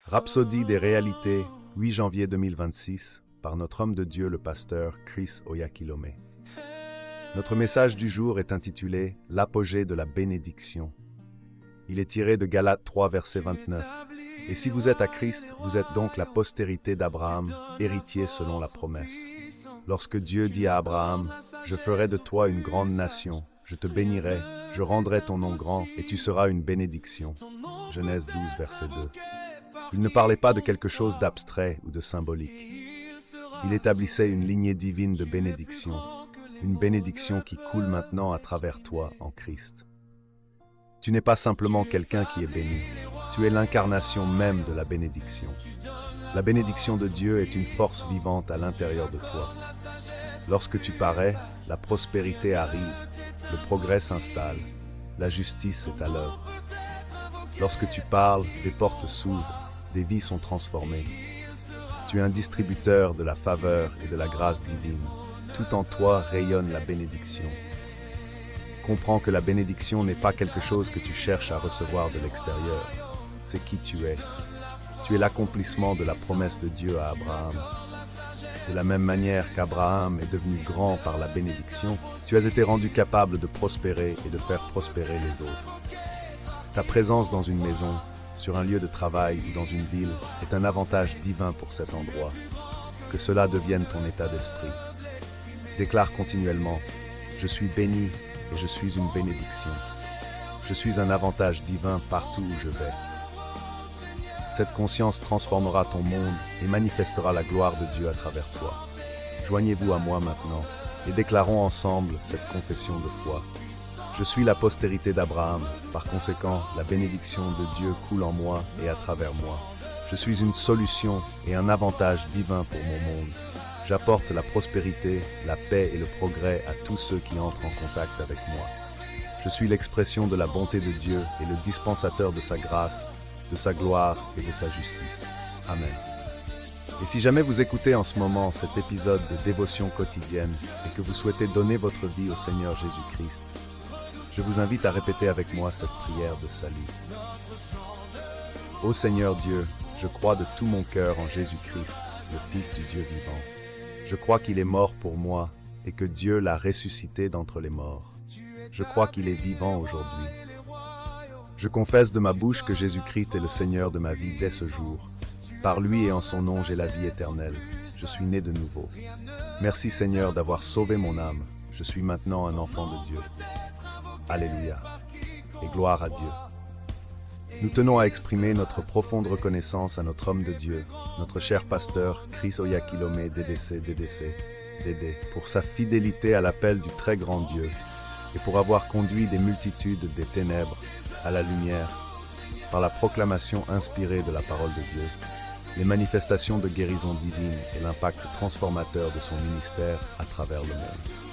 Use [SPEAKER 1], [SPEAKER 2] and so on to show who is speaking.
[SPEAKER 1] Rhapsodie des réalités, 8 janvier 2026, par notre homme de Dieu, le pasteur Chris Oyakhilome. Notre message du jour est intitulé « L'apogée de la bénédiction ». Il est tiré de Galates 3, verset 29. « Et si vous êtes à Christ, vous êtes donc la postérité d'Abraham, héritier selon la promesse. Lorsque Dieu dit à Abraham, « Je ferai de toi une grande nation, je te bénirai, je rendrai ton nom grand, et tu seras une bénédiction. » Genèse 12, verset 2. Il ne parlait pas de quelque chose d'abstrait ou de symbolique. Il établissait une lignée divine de bénédiction, une bénédiction qui coule maintenant à travers toi en Christ. Tu n'es pas simplement quelqu'un qui est béni, tu es l'incarnation même de la bénédiction. La bénédiction de Dieu est une force vivante à l'intérieur de toi. Lorsque tu parais, la prospérité arrive, le progrès s'installe, la justice est à l'œuvre. Lorsque tu parles, des portes s'ouvrent, des vies sont transformées. Tu es un distributeur de la faveur et de la grâce divine. Tout en toi rayonne la bénédiction. Comprends que la bénédiction n'est pas quelque chose que tu cherches à recevoir de l'extérieur. C'est qui tu es. Tu es l'accomplissement de la promesse de Dieu à Abraham. De la même manière qu'Abraham est devenu grand par la bénédiction, tu as été rendu capable de prospérer et de faire prospérer les autres. Ta présence dans une maison, sur un lieu de travail ou dans une ville est un avantage divin pour cet endroit. Que cela devienne ton état d'esprit. Déclare continuellement « Je suis béni et je suis une bénédiction. Je suis un avantage divin partout où je vais. » Cette conscience transformera ton monde et manifestera la gloire de Dieu à travers toi. Joignez-vous à moi maintenant et déclarons ensemble cette confession de foi. Je suis la postérité d'Abraham, par conséquent, la bénédiction de Dieu coule en moi et à travers moi. Je suis une solution et un avantage divin pour mon monde. J'apporte la prospérité, la paix et le progrès à tous ceux qui entrent en contact avec moi. Je suis l'expression de la bonté de Dieu et le dispensateur de sa grâce, de sa gloire et de sa justice. Amen. Et si jamais vous écoutez en ce moment cet épisode de dévotion quotidienne et que vous souhaitez donner votre vie au Seigneur Jésus-Christ, je vous invite à répéter avec moi cette prière de salut. Ô Seigneur Dieu, je crois de tout mon cœur en Jésus-Christ, le Fils du Dieu vivant. Je crois qu'il est mort pour moi et que Dieu l'a ressuscité d'entre les morts. Je crois qu'il est vivant aujourd'hui. Je confesse de ma bouche que Jésus-Christ est le Seigneur de ma vie dès ce jour. Par lui et en son nom, j'ai la vie éternelle. Je suis né de nouveau. Merci Seigneur d'avoir sauvé mon âme. Je suis maintenant un enfant de Dieu. Alléluia et gloire à Dieu. Nous tenons à exprimer notre profonde reconnaissance à notre homme de Dieu, notre cher pasteur Chris Oyakhilome, DD, pour sa fidélité à l'appel du très grand Dieu et pour avoir conduit des multitudes des ténèbres à la lumière par la proclamation inspirée de la parole de Dieu, les manifestations de guérison divine et l'impact transformateur de son ministère à travers le monde.